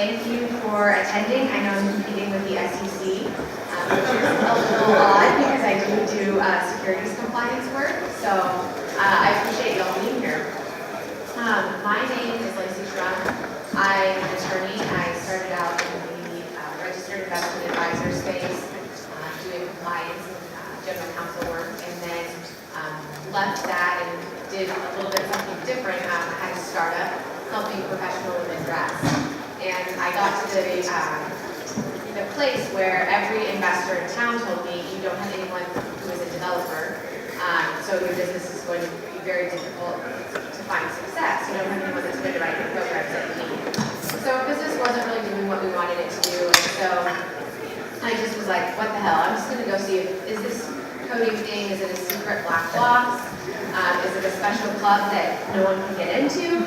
Thank you for attending. I know I'm competing with the SEC, which is a little odd because I do securities compliance work, so I appreciate y'all being here. My name is Lacey Shrum. I'm an attorney. I started out in the registered investment advisor space, doing compliance and general counsel work, and then left that and did a little bit something different. I had a startup helping professional women dress. And I got to the place where every investor in town told me, you don't have anyone who is a developer, so your business is going to be very difficult to find success. You don't have anyone that's going to write the programs that you need. So business wasn't really doing what we wanted it to do, and so I just was like, what the hell? I'm just going to go see is this coding thing, is it a secret black box? Is it a special club that no one can get into?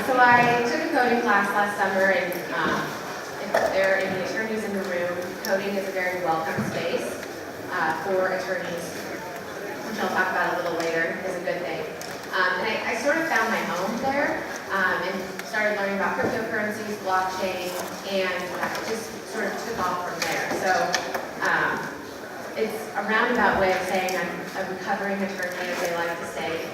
So I took a coding class last summer, and if there are any attorneys in the room, coding is a very welcome space for attorneys, which I'll talk about a little later, is a good thing. And I sort of found my home there and started learning about cryptocurrencies, blockchain, and just sort of took off from there. So it's a roundabout way of saying I'm a recovering attorney, as they like to say.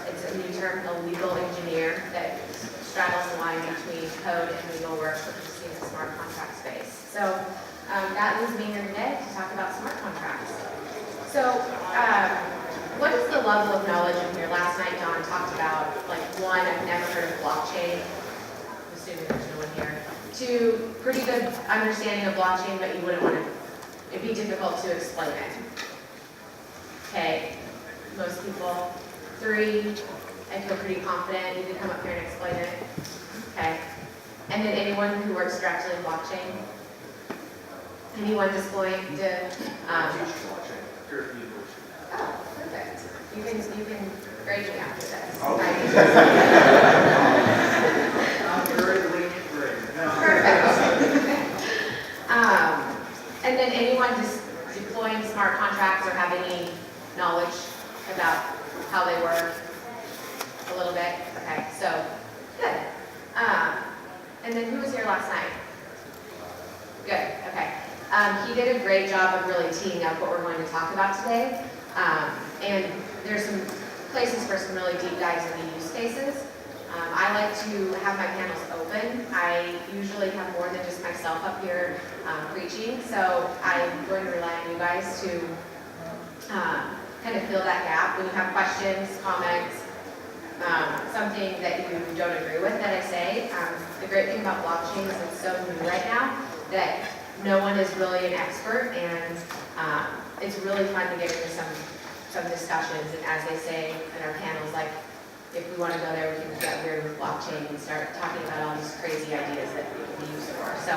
It's a new term, a legal engineer, that straddles the line between code and legal work, which is in the smart contract space. So that leaves me here today to talk about smart contracts. So what is the level of knowledge in here? Last night, Don talked about, like, one, I've never heard of blockchain. I'm assuming there's no one here. Two, pretty good understanding of blockchain, but you wouldn't want to, it'd be difficult to explain it. Okay, most people. Three, I feel pretty confident. You can come up here and explain it. Okay. And then anyone who works directly in blockchain? Anyone just going to oh, perfect. You can grade me after this. Okay. Perfect. And then anyone just deploying smart contracts or have any knowledge about how they work? A little bit? Okay, so good. And then who was here last night? Good, okay. He did a great job of really teeing up what we're going to talk about today. And there's some places for some really deep dives in the use cases. I like to have my panels open. I usually have more than just myself up here preaching, so I'm going to rely on you guys to kind of fill that gap. When you have questions, comments, something that you don't agree with that I say. The great thing about blockchain is it's so new right now that no one is really an expert, and it's really fun to get into some discussions. And as they say in our panels, like, if we want to go there, we can get weird with blockchain and start talking about all these crazy ideas that people can use it for. So,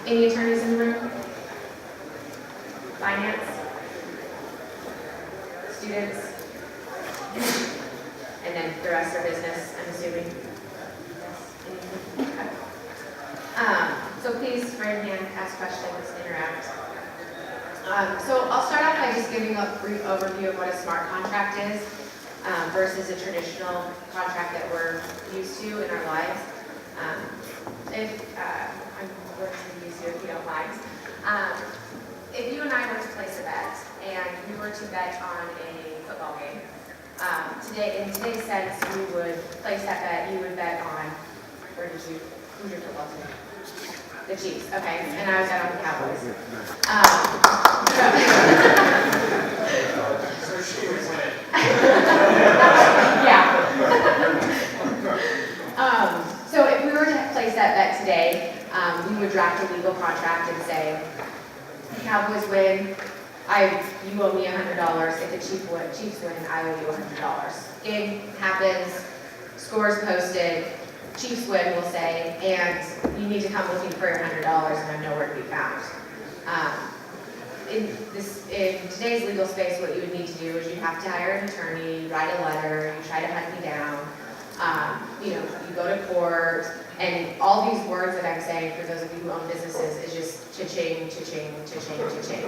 any attorneys in the room? Finance? Students? And then the rest are business, I'm assuming. Yes. Okay. So please raise your hand, ask questions, interact. So I'll start off by just giving a brief overview of what a smart contract is versus a traditional contract that we're used to in our lives. I'm going to use you if you don't mind. If you and I were to place a bet, and we were to bet on a football game, in today's sense, we would place that bet. You would bet on, who's your football team? The Chiefs, okay, and I was bet on the Cowboys. So she was in. Yeah. So if we were to place that bet today, we would draft a legal contract and say, the Cowboys win, you owe me $100. If the Chiefs win, I owe you $100. Game happens, scores posted, Chiefs win, we'll say, and you need to come looking for your $100 and I'm nowhere to be found. In today's legal space, what you would need to do is you have to hire an attorney, write a letter, you try to hunt me down, you go to court, and all these words that I'm saying, for those of you who own businesses, is just cha-ching, cha-ching, cha-ching, cha-ching.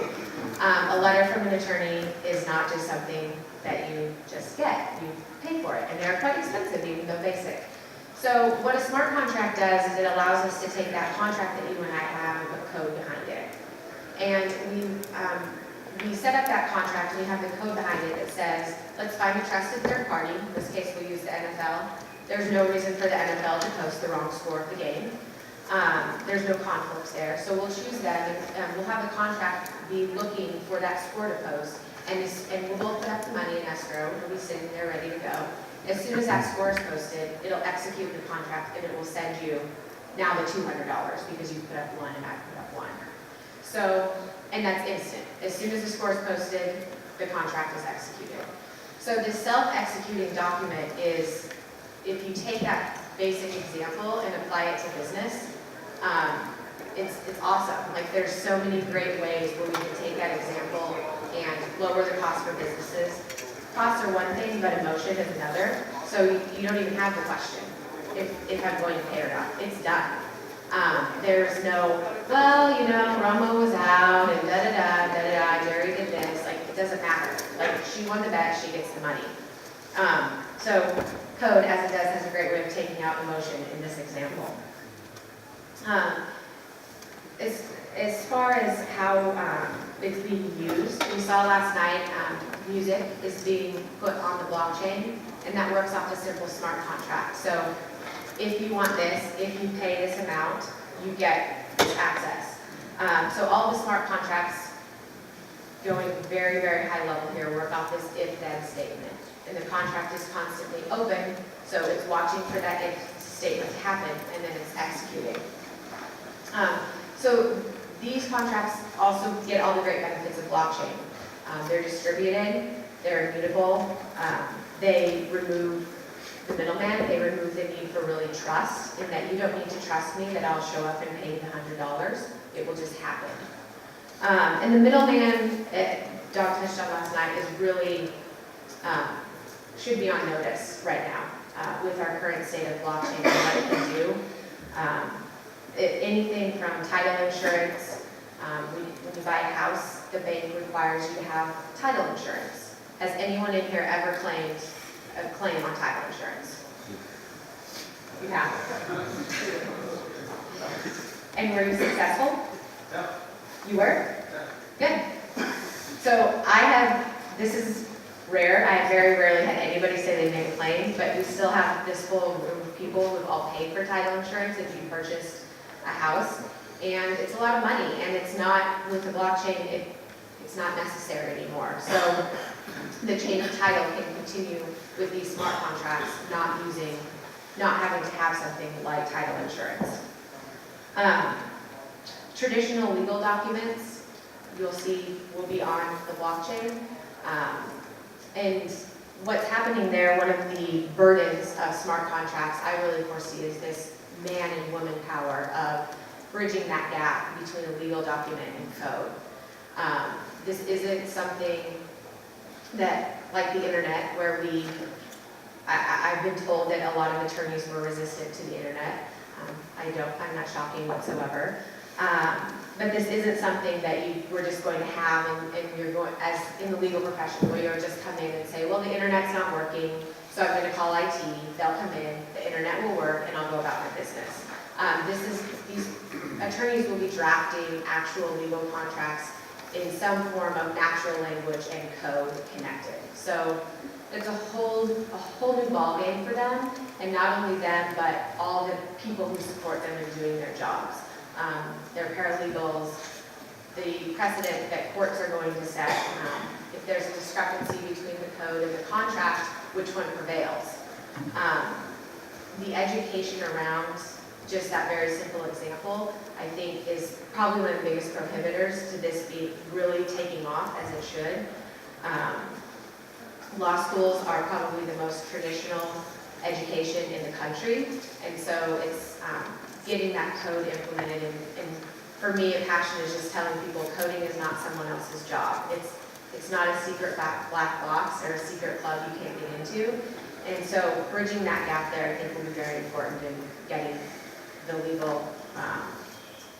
A letter from an attorney is not just something that you just get. You pay for it, and they're quite expensive, even though basic. So what a smart contract does is it allows us to take that contract that you and I have and put code behind it. And we set up that contract, and we have the code behind it that says, let's find a trusted third party. In this case, we'll use the NFL. There's no reason for the NFL to post the wrong score of the game. There's no conflicts there. So we'll choose them, and we'll have the contract be looking for that score to post. And we'll both put up the money in escrow. It'll be sitting there ready to go. As soon as that score is posted, it'll execute the contract, and it will send you now the $200 because you put up one and I put up one. So, and that's instant. As soon as the score is posted, the contract is executed. So this self-executing document is, if you take that basic example and apply it to business, it's awesome. Like, there's so many great ways where we can take that example and lower the cost for businesses. Costs are one thing, but emotion is another. So you don't even have the question if I'm going to pay or not. It's done. There's no, well, you know, Romo was out and da-da-da, Jerry did this. Like, it doesn't matter. Like, she won the bet, she gets the money. So code, as it does, has a great way of taking out emotion in this example. As far as how it's being used, we saw last night music is being put on the blockchain, and that works off a simple smart contract. So if you want this, if you pay this amount, you get this access. So all the smart contracts, going very, very high level here, work off this if-then statement. And the contract is constantly open, so it's watching for that if statement to happen, and then it's executing. So these contracts also get all the great benefits of blockchain. They're distributed, they're immutable, they remove the middleman, they remove the need for really trust, in that you don't need to trust me that I'll show up and pay the $100. It will just happen. And the middleman, Doug touched on last night, is really, should be on notice right now with our current state of blockchain and what it can do. Anything from title insurance, when you buy a house, the bank requires you to have title insurance. Has anyone in here ever claimed a claim on title insurance? You have. And were you successful? Yeah. You were? Good. So this is rare. I very rarely had anybody say they made a claim, but we still have this full room of people who've all paid for title insurance if you purchased a house. And it's a lot of money, and it's not, with the blockchain, it's not necessary anymore. So the chain of title can continue with these smart contracts, not having to have something like title insurance. Traditional legal documents, you'll see, will be on the blockchain. And what's happening there, one of the burdens of smart contracts I really foresee is this man and woman power of bridging that gap between a legal document and code. This isn't something that, like the internet, where I've been told that a lot of attorneys were resistant to the internet. I'm not shocking whatsoever. But this isn't something that we're just going to have and you're going, as in the legal profession, where you'll just come in and say, well, the internet's not working, so I'm going to call IT, they'll come in, the internet will work, and I'll go about my business. These attorneys will be drafting actual legal contracts in some form of natural language and code connected. So it's a whole new ballgame for them, and not only them, but all the people who support them in doing their jobs. Their paralegals, the precedent that courts are going to set. If there's a discrepancy between the code and the contract, which one prevails? The education around just that very simple example, I think, is probably one of the biggest prohibitors to this be really taking off as it should. Law schools are probably the most traditional education in the country, and so it's getting that code implemented. And for me, a passion is just telling people coding is not someone else's job. It's not a secret black box or a secret club you can't get into. And so bridging that gap there, I think, will be very important in getting the legal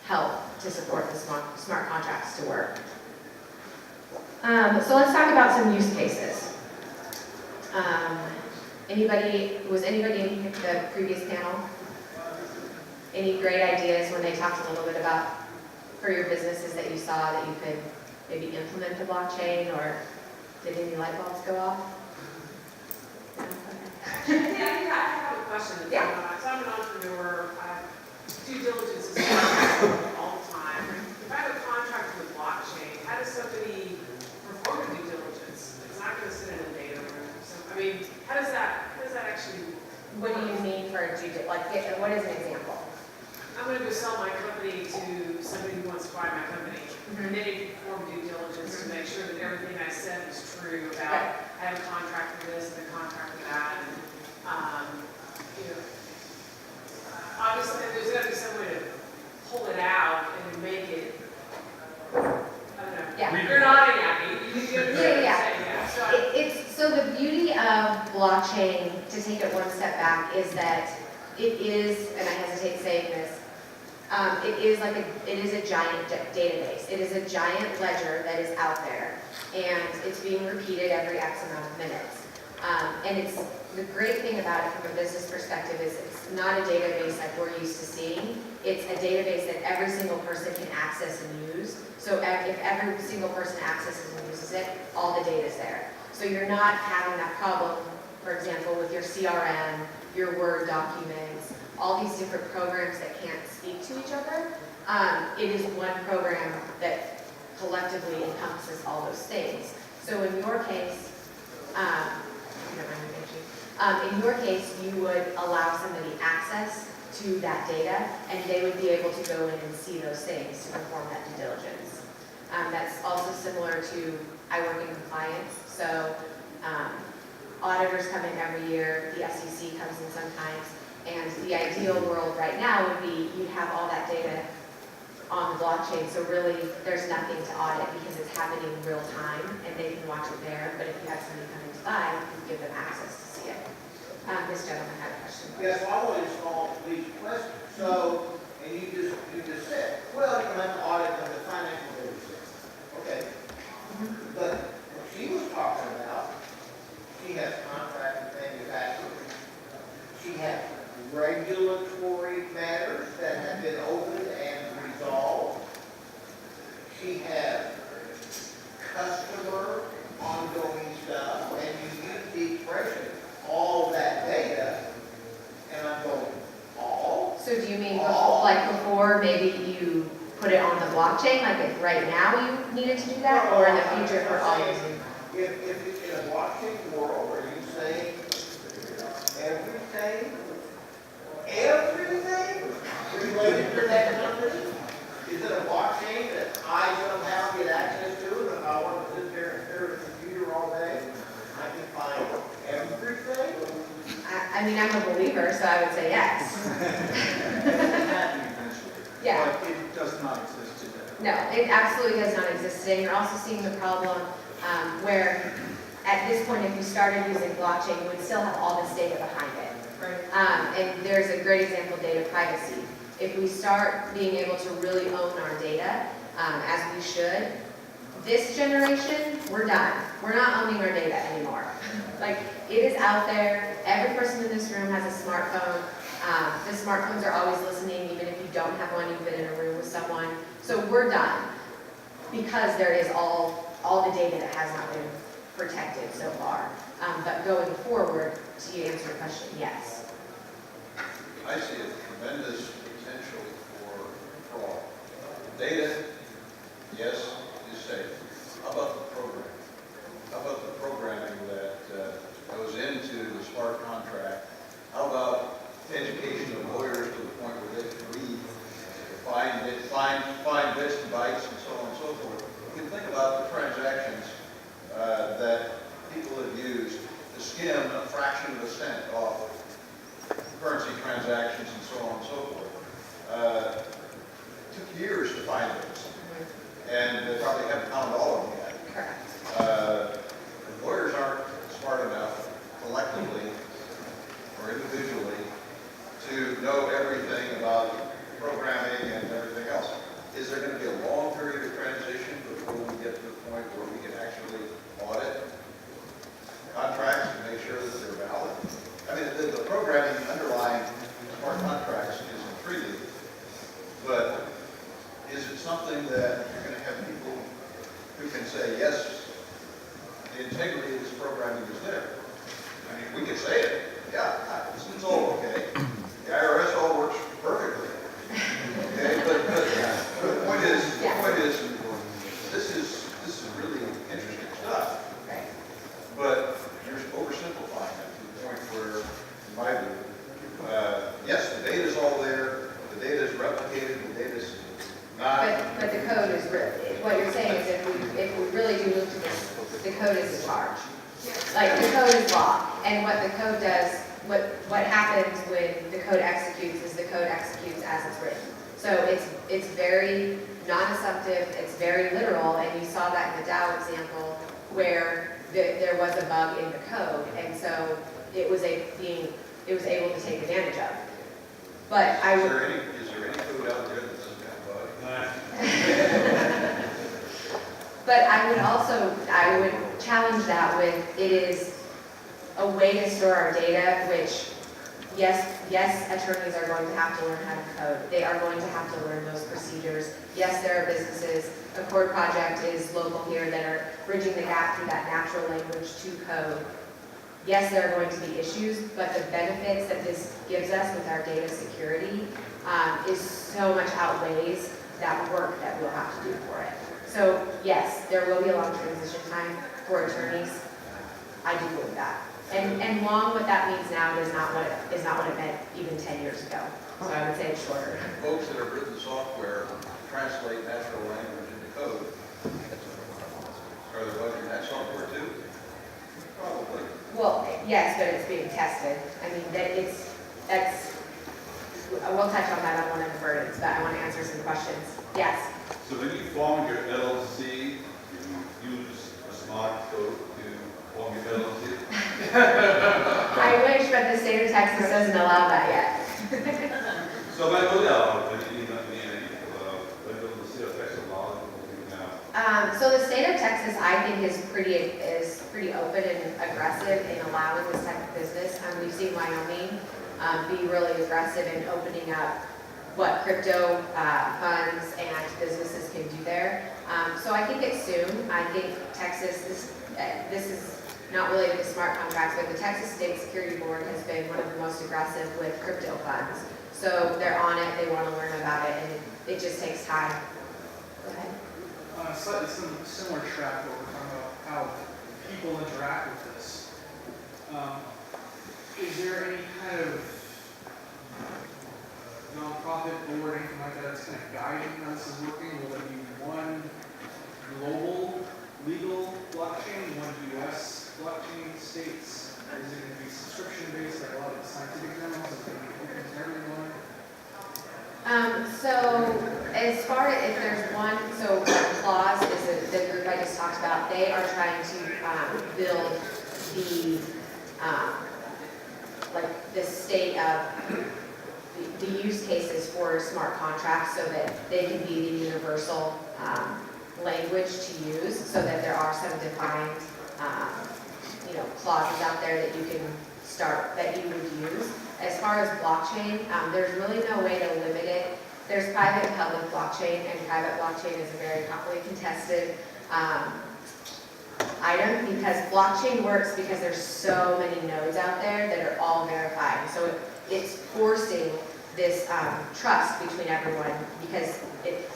help to support the smart contracts to work. So let's talk about some use cases. Was anybody in the previous panel? Any great ideas when they talked a little bit about for your businesses that you saw that you could maybe implement the blockchain, or did any light bulbs go off? No? Okay. Yeah, I have a question. Yeah. So I'm an entrepreneur. Due diligence is all the time. If I have a contract with blockchain, how does somebody perform a due diligence? It's not going to sit in a data room. So, I mean, how does that actually? What do you mean for a due diligence? Like, what is an example? I'm going to go sell my company to somebody who wants to buy my company. Mm-hmm. And they need to perform due diligence to make sure that everything I said is true about I have a contract for this and a contract for that. And, obviously, there's got to be some way to pull it out and make it, I don't know. Yeah. You're nodding at me. You understand what I'm saying? Yeah. So the beauty of blockchain, to take it one step back, is that it is, and I hesitate saying this, it is a giant database. It is a giant ledger that is out there, and it's being repeated every X amount of minutes. And it's the great thing about it from a business perspective is it's not a database like we're used to seeing. It's a database that every single person can access and use. So if every single person accesses and uses it, all the data is there. So you're not having that problem, for example, with your CRM, your Word documents, all these different programs that can't speak to each other. It is one program that collectively encompasses all those things. So in your case, in your case, you would allow somebody access to that data, and they would be able to go in and see those things to perform that due diligence. That's also similar to, I work in compliance, so auditors come in every year, the SEC comes in sometimes, and the ideal world right now would be you'd have all that data on the blockchain, so really there's nothing to audit because it's happening in real time and they can watch it there, but if you have somebody coming to buy, you give them access to see it. This gentleman had a question. Yes, well, I want to follow these questions. So, and you just said, well, you have to audit on the financial data. Okay. But what she was talking about, she has contract with manufacturers. She has regulatory matters that have been opened and resolved. She has customer ongoing stuff, and you use the expression, all that data, and I'm going, all? So do you mean All? like before maybe you put it on the blockchain, like if right now you needed to do that, or in the future for all those? If it's in a blockchain world, are you saying everything related to that company? Is it a blockchain that I somehow get access to, and if I want to sit there and stare at a computer all day, I can find everything? I mean, I'm a believer, so I would say yes. Yeah. But it does not exist today. No, it absolutely does not exist today. You're also seeing the problem where at this point, if you started using blockchain, you would still have all this data behind it. Right. And there's a great example of data privacy. If we start being able to really own our data, as we should, this generation, we're done. We're not owning our data anymore. Like, it is out there. Every person in this room has a smartphone. The smartphones are always listening, even if you don't have one, you've been in a room with someone. So we're done because there is all the data that has not been protected so far. But going forward, to answer your question, yes. I see a tremendous potential for fraud. Data, yes, is safe. How about the program? How about the programming that goes into the smart contract? How about education of lawyers to the point where they can read, find bits and bytes, and so on and so forth? You can think about the transactions that people have used to skim a fraction of a cent off currency transactions and so on and so forth. It took years to find those, and they probably haven't found all of them yet. Correct. Lawyers aren't smart enough collectively or individually to know everything about programming and everything else. Is there going to be a long period of transition before we get to the point where we can actually audit contracts to make sure that they're valid? yes, the integrity of this programming is there. I mean, we could say it, yeah, this is all okay. The IRS all works perfectly. Okay, but the point is, this is really interesting stuff. Right. But you're oversimplifying it to the point where, in my view, yes, the data's all there, the data's replicated, the data's not. But the code is really, what you're saying is if we really do move to this, the code is the charge. Like, the code is law, and what the code does, what happens when the code executes is the code executes as it's written. So it's very non-assumptive, it's very literal, and you saw that in the Dow example where there was a bug in the code, and so it was able to take advantage of. But I would. Is there any code out there that doesn't have bug? But I would challenge that with, it is a way to store our data, which, yes, attorneys are going to have to learn how to code. They are going to have to learn those procedures. Yes, there are businesses, Accord Project is local here, that are bridging the gap through that natural language to code. Yes, there are going to be issues, but the benefits that this gives us with our data security is so much outweighs that work that we'll have to do for it. So yes, there will be a long transition time for attorneys. I do believe that. And long, what that means now is not what it meant even 10 years ago. So I would say it's shorter. Folks that have written software translate natural language into code. Are they bugging that software too? Probably. Well, yes, but it's being tested. I mean, we'll touch on that on one of the burdens, but I want to answer some questions. Yes. So when you form your LLC, you use a smart code to form your LLC? I wish, but the state of Texas doesn't allow that yet. So when will they allow it? When will the state of Texas allow it now? So the state of Texas, I think, is pretty open and aggressive in allowing this type of business. We've seen Wyoming be really aggressive in opening up what crypto funds and businesses can do there. So I think it's soon. I think Texas, this is not really the smart contracts, but the Texas State Security Board has been one of the most aggressive with crypto funds. So they're on it, they want to learn about it, and it just takes time. Go ahead. Slightly similar track what we're talking about, how people interact with this. Is there any kind of nonprofit board, anything like that, that's kind of guiding how this is working? Will there be one global legal blockchain, one US blockchain states? Is it going to be subscription-based like a lot of the scientific journals? Is it going to be open to everyone? So as far as if there's one, so Clause is the group I just talked about. They are trying to build the state of the use cases for smart contracts so that they can be the universal language to use, so that there are some defined clauses out there that you can start, that you would use. As far as blockchain, there's really no way to limit it. There's private and public blockchain, and private blockchain is a very hotly contested item, because blockchain works because there's so many nodes out there that are all verified. So it's forcing this trust between everyone, because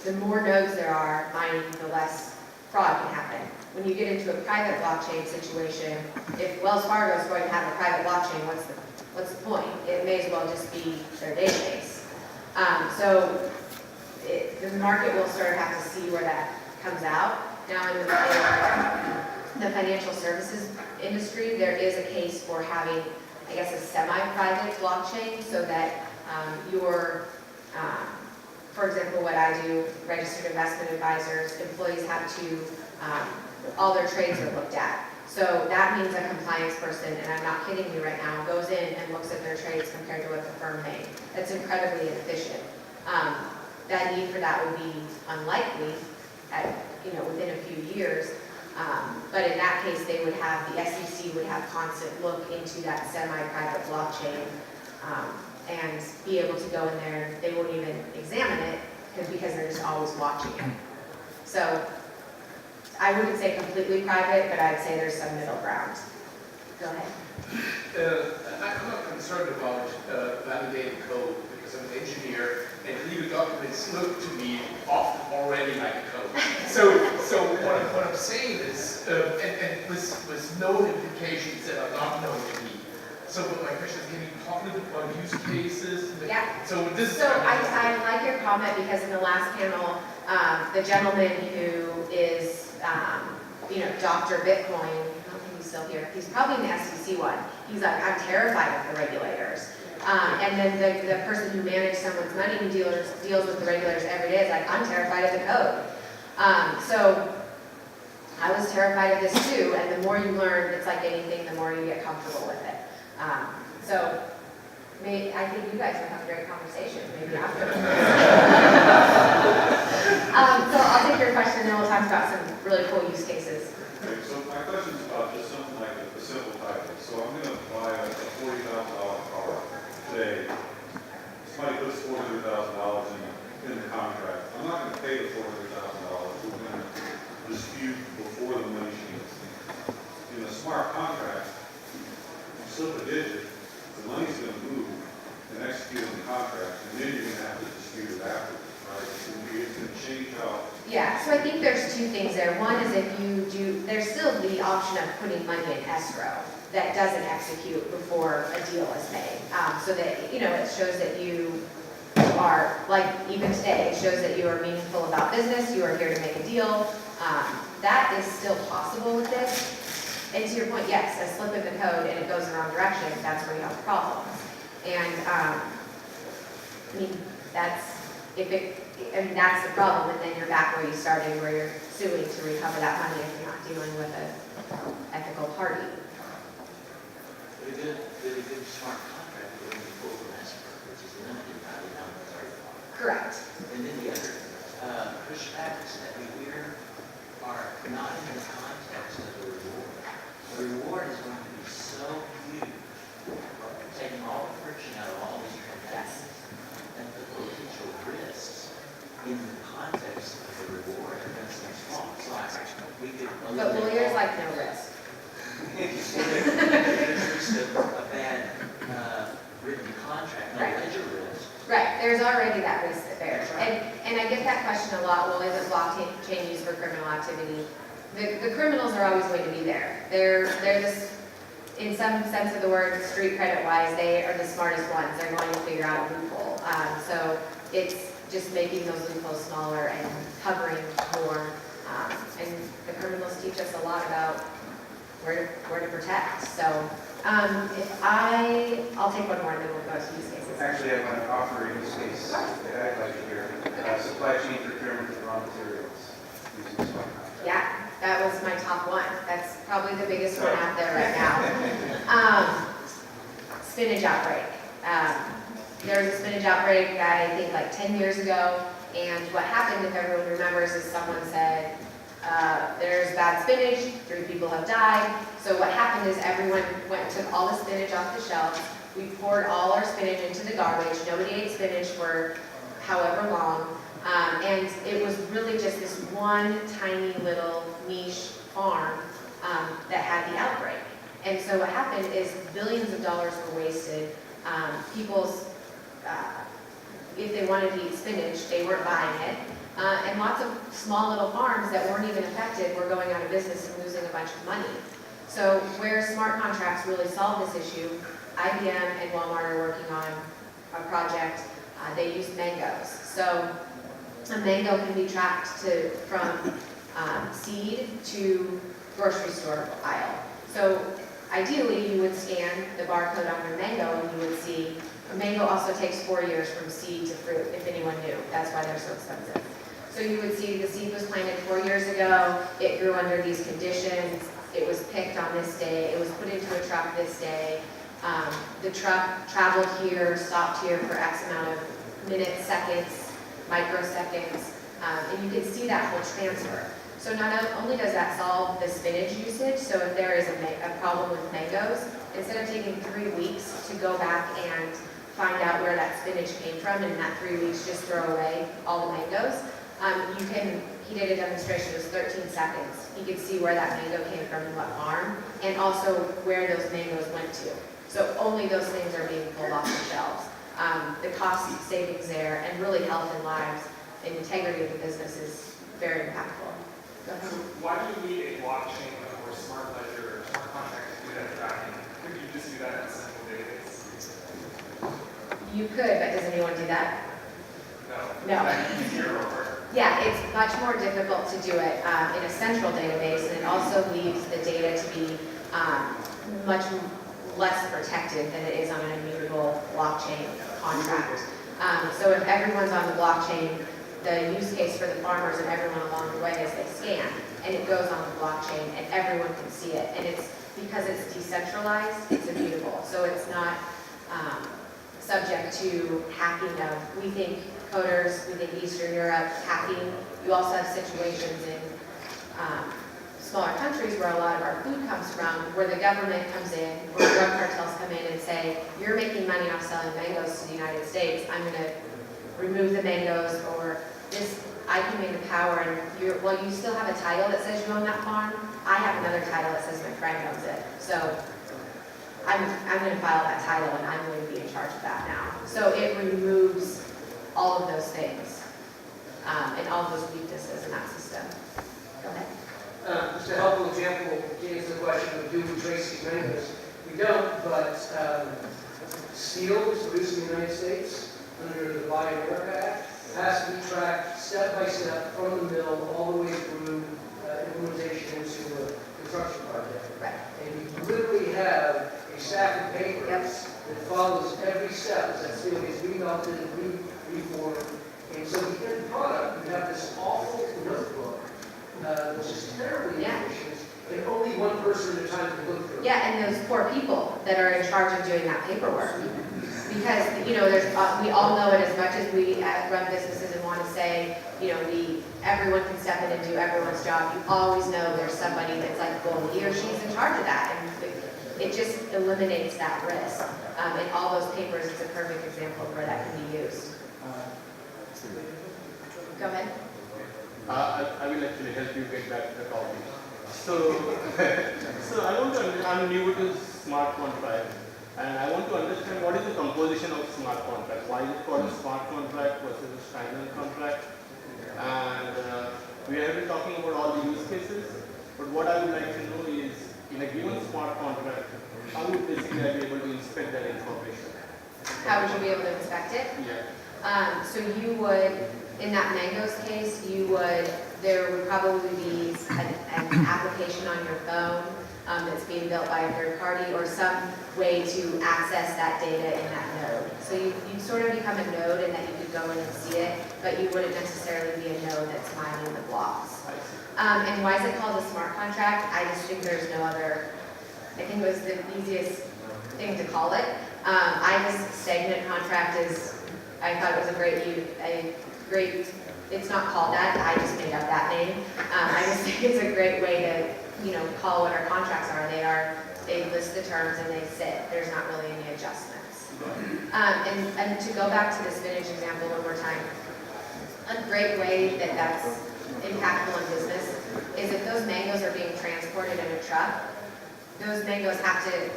the more nodes there are mining, the less fraud can happen. When you get into a private blockchain situation, if Wells Fargo is going to have a private blockchain, what's the point? It may as well just be their database. So the market will sort of have to see where that comes out. Now in the financial services industry, there is a case for having, I guess, a semi-private blockchain, so that for example, what I do, registered investment advisors, employees have to, all their trades are looked at. So that means a compliance person, and I'm not kidding you right now, goes in and looks at their trades compared to what the firm made. That's incredibly inefficient. That need for that would be unlikely within a few years. But in that case, the SEC would have constant look into that semi-private blockchain and be able to go in there. They won't even examine it because they're just always watching it. So I wouldn't say completely private, but I'd say there's some middle ground. Go ahead. I'm not concerned about validating code because I'm an engineer and legal documents look to me often already like a code. So what I'm saying is, and with known implications that are not known to me. So my question is, can you talk a little bit about use cases? Yeah. So this is. So I like your comment because in the last panel, the gentleman who is, Dr. Bitcoin, I don't think he's still here, he's probably in the SEC one. He's like, I'm terrified of the regulators. And then the person who managed someone's money who deals with the regulators every day is like, I'm terrified of the code. So I was terrified of this too, and the more you learn, it's like anything, the more you get comfortable with it. So I think you guys will have a great conversation, maybe after. So I'll take your question and then we'll talk about some really cool use cases. Okay, so my question is about just something like a simple title. So I'm going to buy a $40,000 car today. Somebody puts $400,000 in the contract. I'm not going to pay the $400,000. We're going to dispute before the money changes. In a smart contract, you slip a digit, the money's going to move and execute on the contract, and then you're going to have to dispute it afterwards, right? It's going to change how. Yeah, so I think there's two things there. One is if you do, there's still the option of putting money in escrow that doesn't execute before a deal is made. So that, it shows that you are, like even today, it shows that you are meaningful about business, you are here to make a deal. That is still possible with this. And to your point, yes, a slip in the code and it goes in the wrong direction, that's where you have problems. And, that's the problem, and then you're back where you started, where you're suing to recover that money if you're not dealing with an ethical party. But a good smart contract would be full of escrow, which is limited by the amount of third party. Correct. And then the other pushbacks that we hear are not in the context of the reward. The reward is going to be so huge, taking all the friction out of all these transactions, and the potential risks in the context of the reward are going to seem small. So we could But lawyers like no risk. There's a bad written contract, no Right. ledger risk. Right, there's already that risk there. And I get that question a lot, well, isn't blockchain used for criminal activity? The criminals are always going to be there. They're this, in some sense of the word, street credit wise, they are the smartest ones. They're going to figure out a loophole. So it's just making those loopholes smaller and covering more. And the criminals teach us a lot about where to protect. So I'll take one more and then we'll go to use cases. Actually, I want to offer a use case that I'd like to hear. Supply chain procurement of raw materials using smart contracts. Yeah, that was my top one. That's probably the biggest one out there right now. Spinach outbreak. There was a spinach outbreak, I think like 10 years ago, and what happened, if everyone remembers, is someone said, there's bad spinach, 3 people have died. So what happened is everyone went and took all the spinach off the shelves. We poured all our spinach into the garbage. Nobody ate spinach for however long. And it was really just this one tiny little niche farm that had the outbreak. And so what happened is billions of dollars were wasted. People's, if they wanted to eat spinach, they weren't buying it. And lots of small little farms that weren't even affected were going out of business and losing a bunch of money. So where smart contracts really solve this issue, IBM and Walmart are working on a project. They use mangoes. So a mango can be tracked from seed to grocery store aisle. So ideally, you would scan the barcode on your mango and you would see, a mango also takes 4 years from seed to fruit, if anyone knew. That's why they're so expensive. So you would see the seed was planted 4 years ago, it grew under these conditions, it was picked on this day, it was put into a truck this day, the truck traveled here, stopped here for X amount of minutes, seconds, microseconds, and you can see that whole transfer. So not only does that solve the spinach usage, so if there is a problem with mangoes, instead of taking 3 weeks to go back and find out where that spinach came from, and in that 3 weeks just throw away all the mangoes, you can he did a demonstration, it was 13 seconds. He could see where that mango came from and what farm, and also where those mangoes went to. So only those things are being pulled off the shelves. The cost savings there, and really health and lives and integrity of the business is very impactful. Go ahead. Why do you need a blockchain or smart ledger or smart contract to do that tracking? Could you just do that in a simple database? You could, but does anyone do that? No. No. Is that easier or harder? Yeah, it's much more difficult to do it in a central database, and it also leaves the data to be much less protected than it is on an immutable blockchain contract. So if everyone's on the blockchain, the use case for the farmers and everyone along the way is they scan, and it goes on the blockchain, and everyone can see it. And it's because it's decentralized, it's immutable. So it's not subject to hacking of, we think coders, we think Eastern Europe, hacking. You also have situations in smaller countries where a lot of our food comes from, where the government comes in, or drug cartels come in and say, you're making money off selling mangoes to the United States, I'm going to remove the mangoes, or this, I can make the power, and well, you still have a title that says you own that farm, I have another title that says my friend owns it. So I'm going to file that title, and I'm going to be in charge of that now. So it removes all of those things, and all of those weaknesses in that system. Go ahead. Just a helpful example to answer the question of do we trace these mangoes. We don't, but steel is produced in the United States under the Buy America Act. It has to be tracked step by step from the mill all the way through implementation into a construction project. Right. And you literally have a stack of papers that follows every step as that steel gets remelted and reformed. And so the end product, you have this awful notebook, which is terribly inefficient, and only one person at a time can look through it. Yeah, and those poor people that are in charge of doing that paperwork. Because, you know, we all know it as much as we run businesses and want to say, you know, everyone can step in and do everyone's job. You always know there's somebody that's like, well, he or she's in charge of that. And it just eliminates that risk. And all those papers is a perfect example of where that can be used. Go ahead. I will actually help you get back to the topic. So I want to, I'm new to smart contract, and I want to understand what is the composition of smart contract. Why is it called a smart contract versus a standard contract? And we have been talking about all the use cases, but what I would like to know is, in a given smart contract, how would basically I be able to inspect that information? How would you be able to inspect it? Yeah. So you would, in that mangoes case, there would probably be an application on your phone that's being built by a third party, or some way to access that data in that node. So you sort of become a node in that you could go in and see it, but you wouldn't necessarily be a node that's mining the blocks. And why is it called a smart contract? I just think there's no other, I think it was the easiest thing to call it. I just stagnant contract I thought it was a great, it's not called that, I just made up that name. I just think it's a great way to, you know, call what our contracts are. They list the terms and they sit. There's not really any adjustments. And to go back to the spinach example one more time, a great way that's impactful in business is if those mangoes are being transported in a truck, those mangoes have to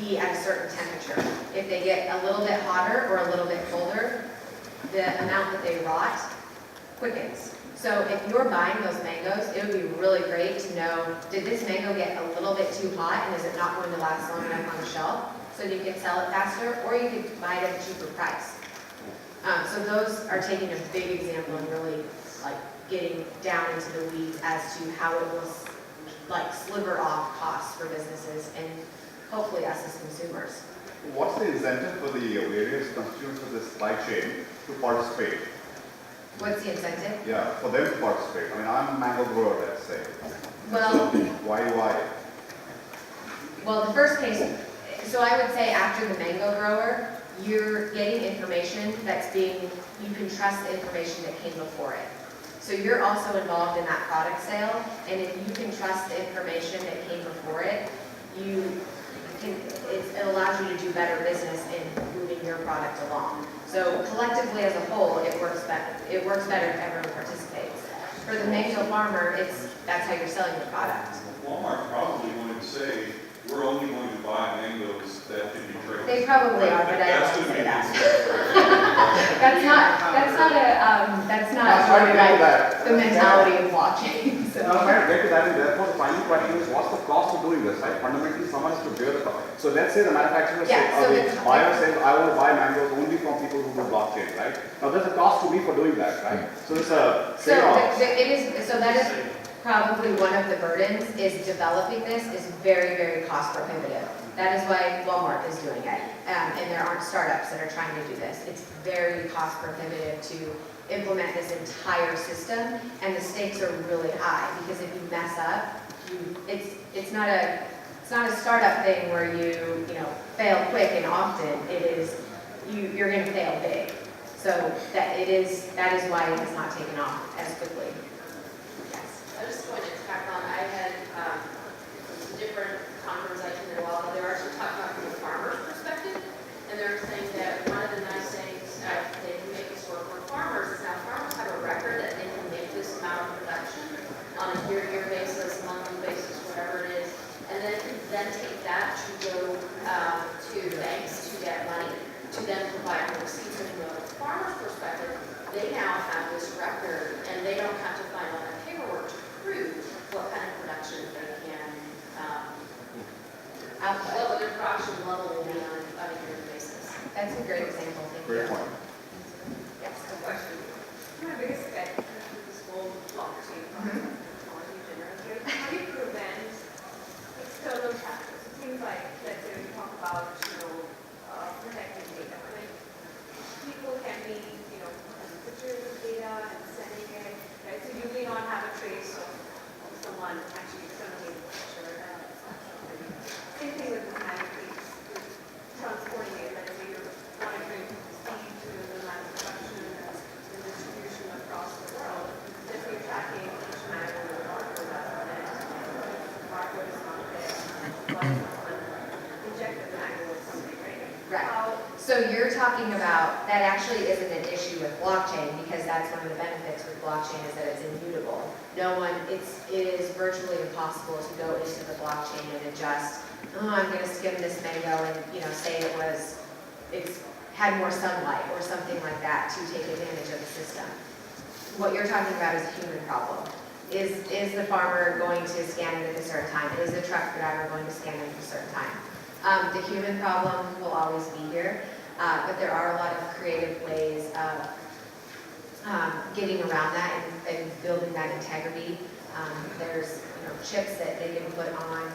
be at a certain temperature. If they get a little bit hotter or a little bit colder, the amount that they rot quickens. So if you're buying those mangoes, it would be really great to know, did this mango get a little bit too hot and is it not going to last long enough on the shelf so you can sell it faster, or you could buy it at a cheaper price. So those are taking a big example and really like getting down into the weeds as to how it will like sliver off costs for businesses and hopefully us as consumers. What's the incentive for the various constituents of the supply chain to participate? What's the incentive? Yeah, for them to participate. I mean, I'm a mango grower, let's say. Well, so why? Well, the first case, so I would say after the mango grower, you're getting information you can trust the information that came before it. So you're also involved in that product sale, and if you can trust the information that came before it, it allows you to do better business in moving your product along. So collectively as a whole, it works better if everyone participates. For the mango farmer, that's how you're selling the product. Walmart probably wanted to say, we're only going to buy mangoes that can be traced. They probably are, but I That's don't gonna say be that. the- That's not trying to get to like that. the mentality of blockchain. I was trying to get to that, and therefore the final question is, what's the cost of doing this, right? Fundamentally, someone has to bear the cost. So let's say the manufacturer says, Yeah, so or the the- buyer says, I want to buy mangoes only from people who do blockchain, right? Now, there's a cost to me for doing that, right? So it's a So trade-off. that is probably one of the burdens, is developing this is very, very cost prohibitive. That is why Walmart is doing it. And there aren't startups that are trying to do this. It's very cost prohibitive to implement this entire system, and the stakes are really high, because if you mess up, it's not a startup thing where you fail quick and often. It is, you're gonna fail big. So that is why it has not taken off as quickly. Yes. I just wanted to tack on, I had some different conference I attended a while ago. They were actually talking about from a farmer's perspective, and they were saying that one of the nice things they can make this work for farmers is now farmers have a record that they can make this amount of production on a year-to-year basis, monthly basis, whatever it is, and then take that to go to banks to get money, to then provide receipts. And from a farmer's perspective, they now have this record, and they don't have to find all that paperwork to prove what kind of production they can, what their production level will be on a yearly basis. That's a great example. Thank you. Great point. Yes. A question. My biggest pet is this whole blockchain technology generated. How do you prevent external factors? It seems like, let's say we talk about, protecting data, right? People can be, taking pictures of data and sending it, right? So you may not have a trace of someone actually externally picture. Same thing with the manuscripts, transporting it, let's say you're monitoring seed to the manufacturing and the distribution across the world. If you're tracking each mango with a barcode on it, the barcode is not there, but someone injected the mango with something, right? Right. How So you're talking about, that actually isn't an issue with blockchain, because that's one of the benefits with blockchain is that it's immutable. It is virtually impossible to go into the blockchain and adjust, I'm gonna skim this mango and, say it's had more sunlight or something like that to take advantage of the system. What you're talking about is a human problem. Is the farmer going to scan it at a certain time? Is the truck driver going to scan it at a certain time? The human problem will always be here, but there are a lot of creative ways of getting around that and building that integrity. There's chips that they can put on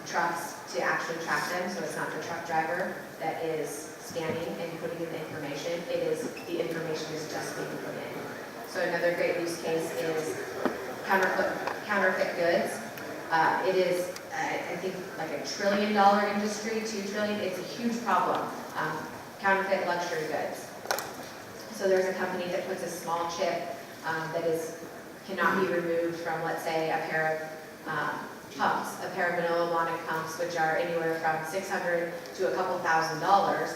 trucks to actually track them, so it's not the truck driver that is scanning and putting in the information. The information is just being put in. So another great use case is counterfeit goods. It is, I think, like $1 trillion industry, $2 trillion. It's a huge problem. Counterfeit luxury goods. So there's a company that puts a small chip that cannot be removed from, let's say, a pair of pumps, a pair of vanilla blonded pumps, which are anywhere from $600 to a couple $1,000s.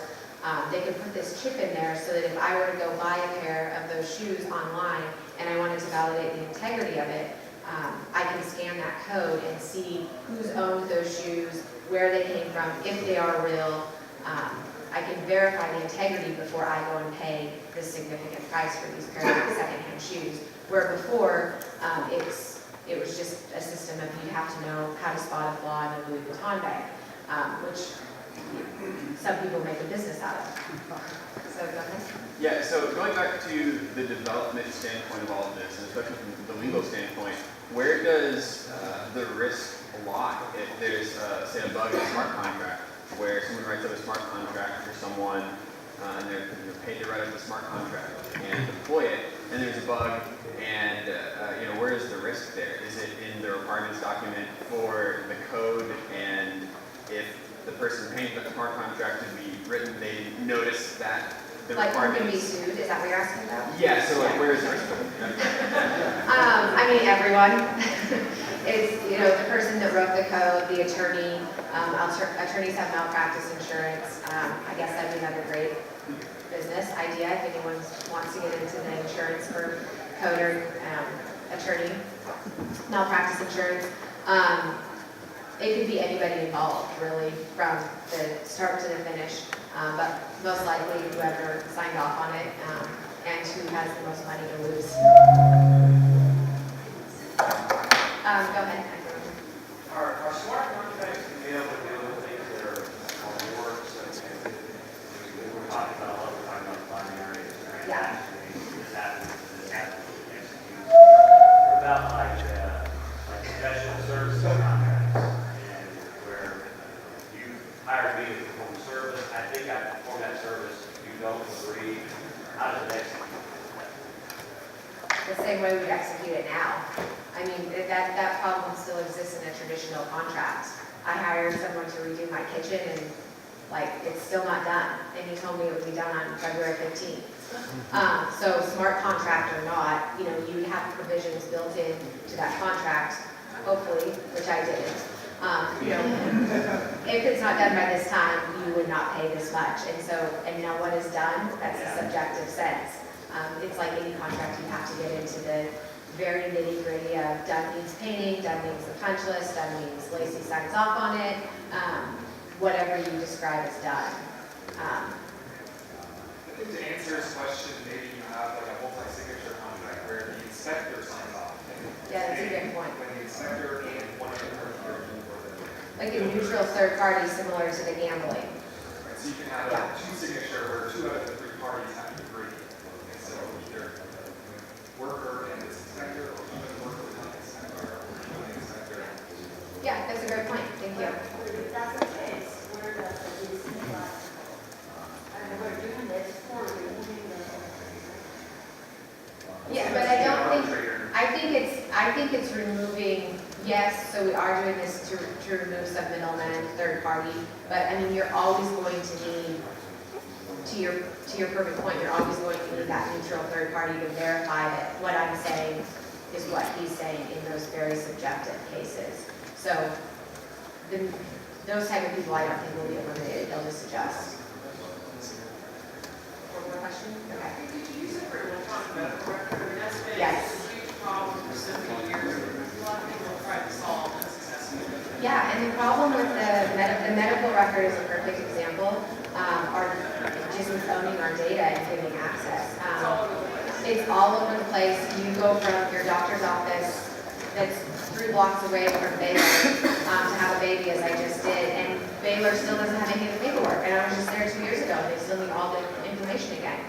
They can put this chip in there so that if I were to go buy a pair of those shoes online and I wanted to validate the integrity of it, I can scan that code and see who's owned those shoes, where they came from, if they are real. I can verify the integrity before I go and pay the significant price for these pairs of secondhand shoes. Where before, it was just a system of you have to know how to spot a flaw in a Louis Vuitton bag, which some people make a business out of. So go ahead. Yeah, so going back to the development standpoint of all of this, and especially from the legal standpoint, where does the risk lie if there's, say, a bug in a smart contract, where someone writes up a smart contract for someone, and they're paid to write up the smart contract and deploy it, and there's a bug, and where is the risk there? Is it in the requirements document for the code, and if the person paying the smart contract to be written, they notice that the Like who requirements... can be sued, is that what you're asking about? Yeah, so like where is the risk? I mean, everyone. It's, the person that wrote the code, the attorney. Attorneys have malpractice insurance. I guess that'd be another great business idea if anyone wants to get into the insurance for coder, attorney, malpractice insurance. It could be anybody involved, really, from the start to the finish, but most likely whoever signed off on it and who has the most money to lose. Go ahead. Are smart contracts to be able to deal with things that are awards and we're talking about all the time about binary transactions, this happens, execute. What about like professional services contracts and where you hired me to perform a service, I think I perform that service, you don't agree, how does it execute? The same way we execute it now. I mean, that problem still exists in a traditional contract. I hired someone to redo my kitchen and like, it's still not done. And he told me it would be done on February 15th. So smart contract or not, you know, you have provisions built in to that contract, hopefully, which I didn't. You know, if it's not done by this time, you would not pay this much. And so, and now what is done, that's a subjective sense. It's like any contract, you have to get into the very nitty gritty of done means painting, done means the punch list, done means Lacey signs off on it, whatever you describe as done. I think to answer his question, maybe you have like a multi-signature contract where the inspector signs off. Yeah, that's a good point. When the inspector and one other person. Like a neutral third party similar to the gambling. Right, so you can have a two-signature where 2 out of the 3 parties have to agree. And so either worker and this inspector, or even worker and the inspector, or the inspector. Yeah, that's a great point. Thank you. If that's the case, where does the decentralized, and we're doing this for removing the. Yeah, but I think it's removing, yes, so we are doing this to remove some middlemen, third party, but I mean, you're always going to need, to your perfect point, you're always going to need that neutral third party to verify that what I'm saying is what he's saying in those very subjective cases. So those type of people I don't think will be eliminated, they'll just adjust. One more question? Okay. Did you use it for electronic medical record? I mean, that's been Yes. a huge problem for so many years. A lot of people have tried to solve unsuccessfully. Yeah, and the problem with the medical record is a perfect example, are just with owning our data and giving access. It's all over the place. You go from your doctor's office that's 3 blocks away from Baylor to have a baby, as I just did, and Baylor still doesn't have any of the paperwork. And I was just there 2 years ago, and they still need all the information again.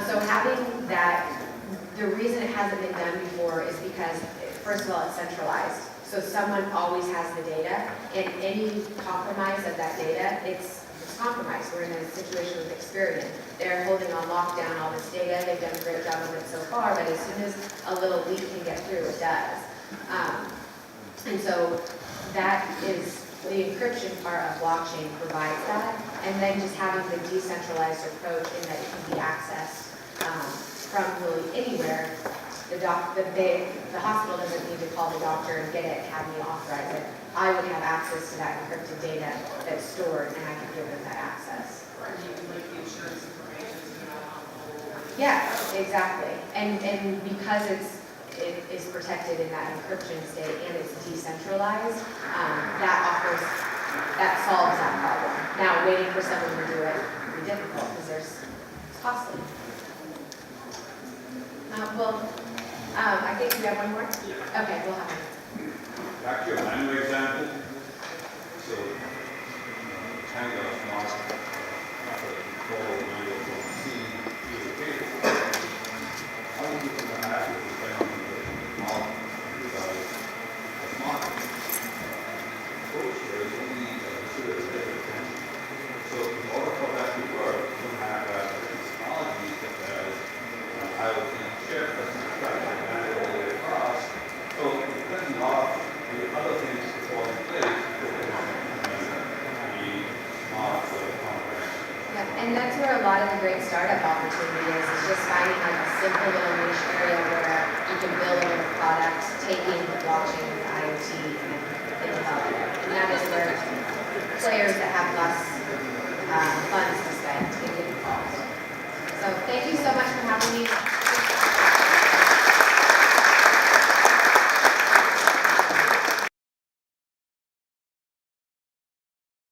So having that, the reason it hasn't been done before is because, first of all, it's centralized. So someone always has the data, and any compromise of that data, it's compromised. We're in a situation with Experian. They're holding on lockdown all this data. They've done a great job of it so far, but as soon as a little leak can get through, it does. And so that is the encryption part of blockchain provides that, and then just having the decentralized approach in that it can be accessed from really anywhere. The hospital doesn't need to call the doctor and get it, have me authorize it. I would have access to that encrypted data that's stored, and I could give them that access. Or you can link the insurance information to it on the whole. Yeah, exactly. And because it is protected in that encryption state and it's decentralized, that solves that problem. Now, waiting for someone to do it would be difficult because it's costly. I think we have one more? Okay, we'll have one. Back to your manual example. So, kind of a smart control manual from C to the case. How would you interact with the family because a smart approach there is only considered very attention. So, in order for that to work, you have technology such as IoT chip that's tracked all the way across. So, depending on the other things to fall in place, And that's where a lot of the great startup opportunity is. It's just finding like a simple little niche area where you can build a little product, taking the blockchain and IoT and develop it. And that is where players that have less funds to spend can get involved. So thank you so much for having me.